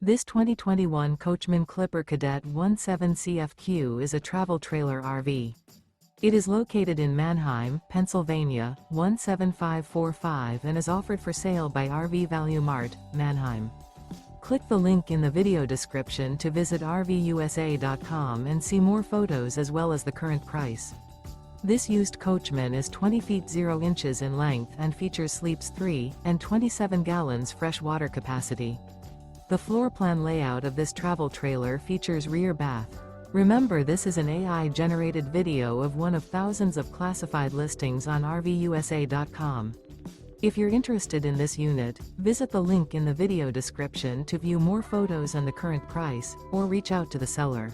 This 2021 Coachmen Clipper Cadet 17CFQ is a travel trailer RV. It is located in Manheim, Pennsylvania, 17545 and is offered for sale by RV Value Mart, Manheim. Click the link in the video description to visit RVUSA.com and see more photos as well as the current price. This used Coachman is 20 feet 0 inches in length and features sleeps 3 and 27 gallons fresh water capacity. The floor plan layout of this travel trailer features rear bath. Remember, this is an AI-generated video of one of thousands of classified listings on RVUSA.com. If you're interested in this unit, visit the link in the video description to view more photos and the current price, or reach out to the seller.